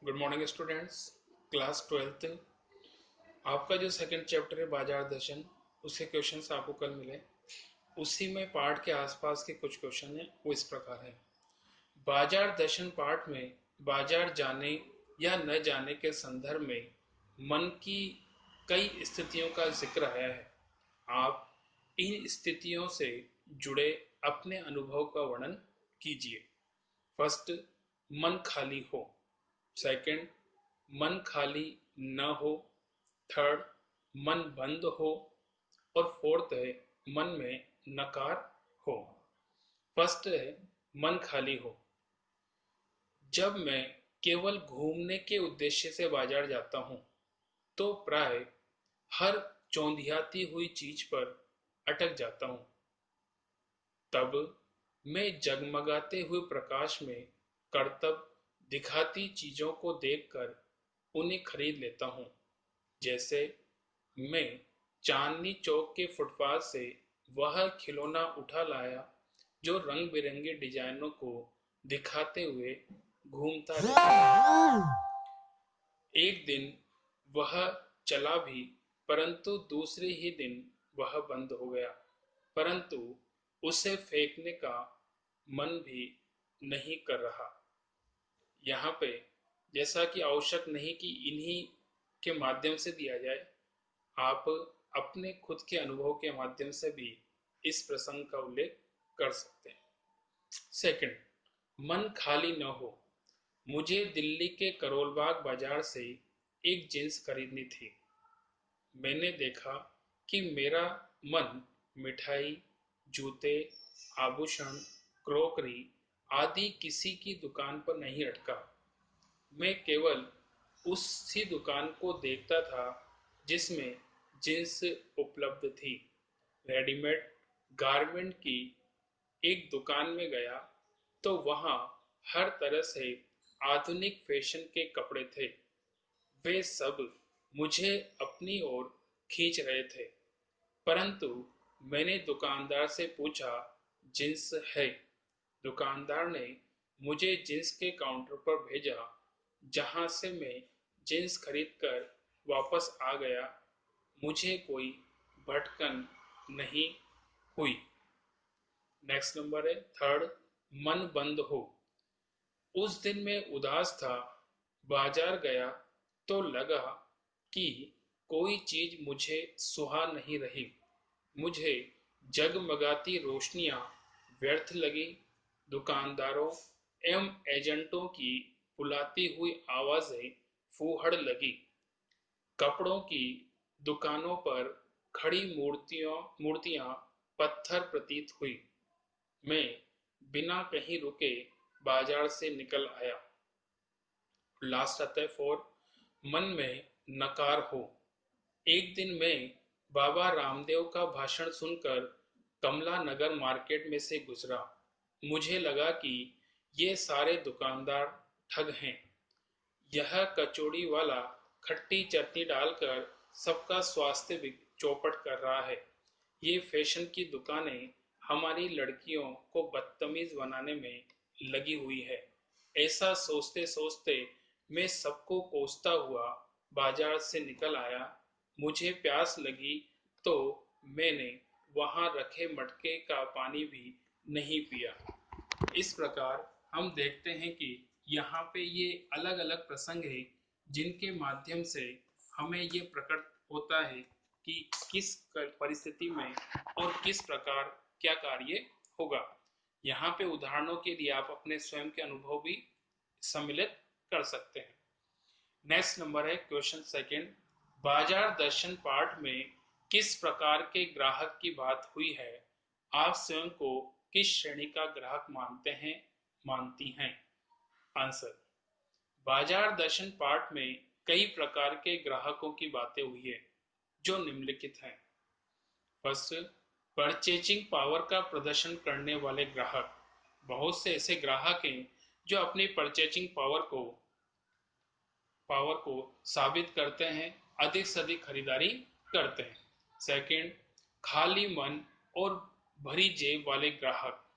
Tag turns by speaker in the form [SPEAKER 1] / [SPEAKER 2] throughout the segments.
[SPEAKER 1] Good morning students. Class 12th आपका जो second chapter है बाजार दर्शन, उसके क्वेश्चंस आपको कल मिले। उसी में पार्ट के आसपास के कुछ क्वेश्चन हैं, वो इस प्रकार है। बाजार दर्शन पार्ट में बाजार जाने या न जाने के संदर्भ में मन की कई स्थितियों का जिक्र आया है। आप इन स्थितियों से जुड़े अपने अनुभव का वर्णन कीजिए। फर्स्ट, मन खाली हो। सेकंड, मन खाली न हो। थर्ड, मन बंद हो। और फोर्थ है मन में नकार हो। फर्स्ट है मन खाली हो। जब मैं केवल घूमने के उद्देश्य से बाजार जाता हूँ तो प्राय हर चौंधियाती हुई चीज पर अटक जाता हूँ। तब मैं जगमगाते हुए प्रकाश में करतब दिखाती चीजों को देखकर उन्हें खरीद लेता हूँ। जैसे मैं चांदनी चौक के फुटपाथ से वह खिलौना उठा लाया जो रंग बिरंगे डिजाइनों को दिखाते हुए घूमता रहता है। एक दिन वह चला भी, परंतु दूसरे ही दिन वह बंद हो गया। परंतु उसे फेंकने का मन भी नहीं कर रहा। यहाँ पे जैसा कि आवश्यक नहीं कि इन्हीं के माध्यम से दिया जाए, आप अपने खुद के अनुभव के माध्यम से भी इस प्रसंग का उल्लेख कर सकते हैं। सेकंड, मन खाली न हो। मुझे दिल्ली के करोल बाग बाजार से एक जींस खरीदनी थी। मैंने देखा कि मेरा मन मिठाई, जूते, आभूषण, क्रॉकरी आदि किसी की दुकान पर नहीं अटका। मैं केवल उसी दुकान को देखता था जिसमें जींस उपलब्ध थी। रेडीमेड गारमेंट की एक दुकान में गया तो वहां हर तरह से आधुनिक फैशन के कपड़े थे। वे सब मुझे अपनी ओर खींच रहे थे। परंतु मैंने दुकानदार से पूछा, जींस है? दुकानदार ने मुझे जींस के काउंटर पर भेजा, जहां से मैं जींस खरीदकर वापस आ गया। मुझे कोई भटकन नहीं हुई। नेक्स्ट नंबर है थर्ड, मन बंद हो। उस दिन मैं उदास था। बाजार गया तो लगा कि कोई चीज मुझे सुहा नहीं रही। मुझे जगमगाती रोशनियां व्यर्थ लगी। दुकानदारों एवं एजेंटों की बुलाती हुई आवाजें फूहड़ लगी। कपड़ों की दुकानों पर खड़ी मूर्तियां पत्थर प्रतीत हुई। मैं बिना कहीं रुके बाजार से निकल आया। लास्ट आता है फोर, मन में नकार हो। एक दिन मैं बाबा रामदेव का भाषण सुनकर कमला नगर मार्केट में से गुजरा। मुझे लगा कि ये सारे दुकानदार ठग हैं। यह कचौड़ी वाला खट्टी चटनी डालकर सबका स्वास्थ्य चौपट कर रहा है। ये फैशन की दुकानें हमारी लड़कियों को बदतमीज बनाने में लगी हुई है। ऐसा सोचते सोचते मैं सबको कोसता हुआ बाजार से निकल आया। मुझे प्यास लगी तो मैंने वहां रखे मटके का पानी भी नहीं पिया। इस प्रकार हम देखते हैं कि यहाँ पे ये अलग अलग प्रसंग है जिनके माध्यम से हमें ये प्रकट होता है कि किस परिस्थिति में और किस प्रकार क्या कार्य होगा। यहाँ पे उदाहरणों के लिए आप अपने स्वयं के अनुभव भी सम्मिलित कर सकते हैं। नेक्स्ट नंबर है क्वेश्चन सेकंड, बाजार दर्शन पार्ट में किस प्रकार के ग्राहक की बात हुई है? आप स्वयं को किस श्रेणी का ग्राहक मानते हैं, मानती हैं? आंसर, बाजार दर्शन पार्ट में कई प्रकार के ग्राहकों की बातें हुई है जो निम्नलिखित हैं। फर्स्ट, परचेजिंग पावर का प्रदर्शन करने वाले ग्राहक। बहुत से ऐसे ग्राहक हैं जो अपनी परचेजिंग पावर को साबित करते हैं, अधिक से अधिक खरीदारी करते हैं। सेकंड, खाली मन और भरी जेब वाले ग्राहक।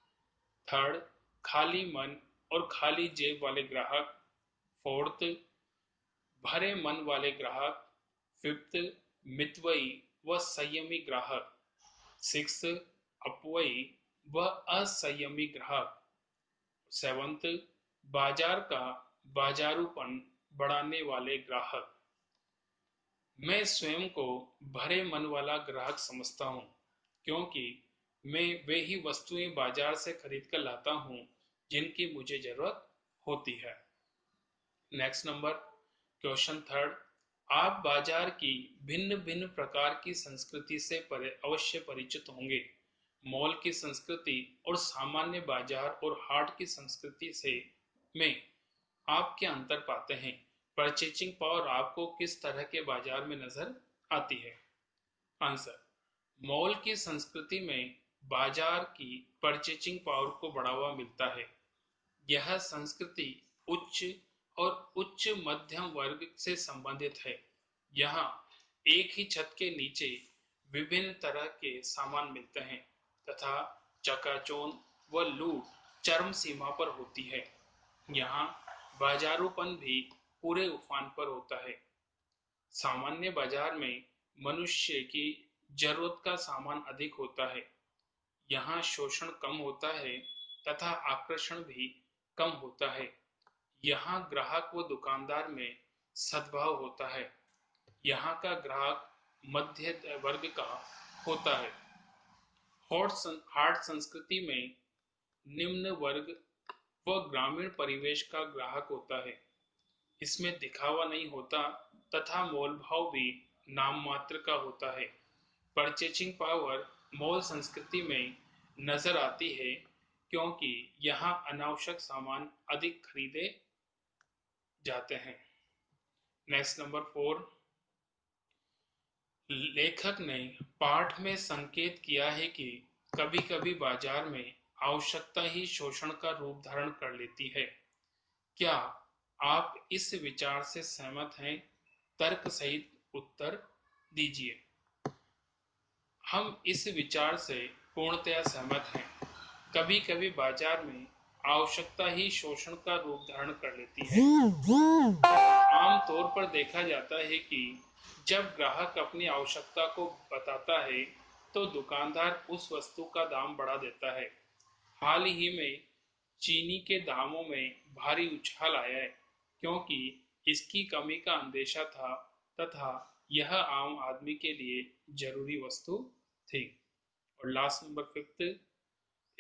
[SPEAKER 1] थर्ड, खाली मन और खाली जेब वाले ग्राहक। फोर्थ, भरे मन वाले ग्राहक। फिफ्थ, मितव्ययी व संयमी ग्राहक। सिक्स, अपव्ययी व असंयमी ग्राहक। सेवंथ, बाजार का बाजारूपन बढ़ाने वाले ग्राहक। मैं स्वयं को भरे मन वाला ग्राहक समझता हूँ, क्योंकि मैं वे ही वस्तुएं बाजार से खरीद कर लाता हूँ जिनकी मुझे जरूरत होती है। Next number, question third. आप बाजार की भिन्न भिन्न प्रकार की संस्कृति से अवश्य परिचित होंगे। मॉल की संस्कृति और सामान्य बाजार और हाट की संस्कृति से में आप क्या अंतर पाते हैं? परचेजिंग पावर आपको किस तरह के बाजार में नजर आती है? आंसर, मॉल की संस्कृति में बाजार की परचेजिंग पावर को बढ़ावा मिलता है। यह संस्कृति उच्च और उच्च मध्यम वर्ग से संबंधित है। यहाँ एक ही छत के नीचे विभिन्न तरह के सामान मिलते हैं तथा चकाचौंध व लूट चरम सीमा पर होती है। यहाँ बाजारूपन भी पूरे उफान पर होता है। सामान्य बाजार में मनुष्य की जरूरत का सामान अधिक होता है। यहाँ शोषण कम होता है तथा आकर्षण भी कम होता है। यहाँ ग्राहक व दुकानदार में सद्भाव होता है। यहाँ का ग्राहक मध्य वर्ग का होता है। हाट संस्कृति में निम्न वर्ग व ग्रामीण परिवेश का ग्राहक होता है। इसमें दिखावा नहीं होता तथा मोल भाव भी नाम मात्र का होता है। परचेजिंग पावर मॉल संस्कृति में नजर आती है, क्योंकि यहाँ अनावश्यक सामान अधिक खरीदे जाते हैं। Next number four. लेखक ने पाठ में संकेत किया है कि कभी-कभी बाजार में आवश्यकता ही शोषण का रूप धारण कर लेती है। क्या आप इस विचार से सहमत हैं? तर्क सहित उत्तर दीजिए। हम इस विचार से पूर्णतया सहमत हैं। कभी कभी बाजार में आवश्यकता ही शोषण का रूप धारण कर लेती है। आमतौर पर देखा जाता है कि जब ग्राहक अपनी आवश्यकता को बताता है तो दुकानदार उस वस्तु का दाम बढ़ा देता है। हाल ही में चीनी के दामों में भारी उछाल आया है, क्योंकि इसकी कमी का अंदेशा था तथा यह आम आदमी के लिए जरूरी वस्तु थी। और लास्ट नंबर फिफ्थ।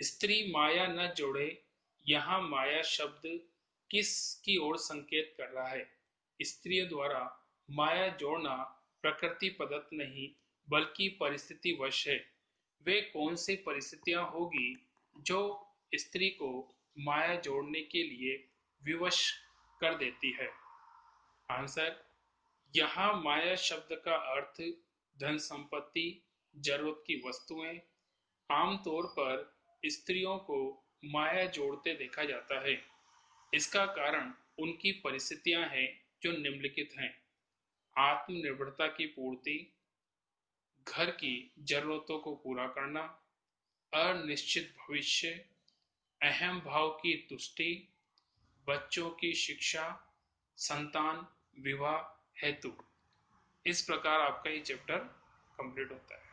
[SPEAKER 1] स्त्री माया न जोड़े। यहाँ माया शब्द किस की ओर संकेत कर रहा है? स्त्रियों द्वारा माया जोड़ना प्रकृति प्रदत्त नहीं बल्कि परिस्थिति वश है। वे कौन सी परिस्थितियां होगी जो स्त्री को माया जोड़ने के लिए विवश कर देती है? आंसर, यहाँ माया शब्द का अर्थ धन संपत्ति, जरूरत की वस्तुएं। आमतौर पर स्त्रियों को माया जोड़ते देखा जाता है। इसका कारण उनकी परिस्थितियां हैं जो निम्नलिखित हैं: आत्मनिर्भरता की पूर्ति, घर की जरूरतों को पूरा करना, अनिश्चित भविष्य, अहम भाव की तुष्टि, बच्चों की शिक्षा, संतान, विवाह हेतु। इस प्रकार आपका ये चैप्टर कंप्लीट होता है।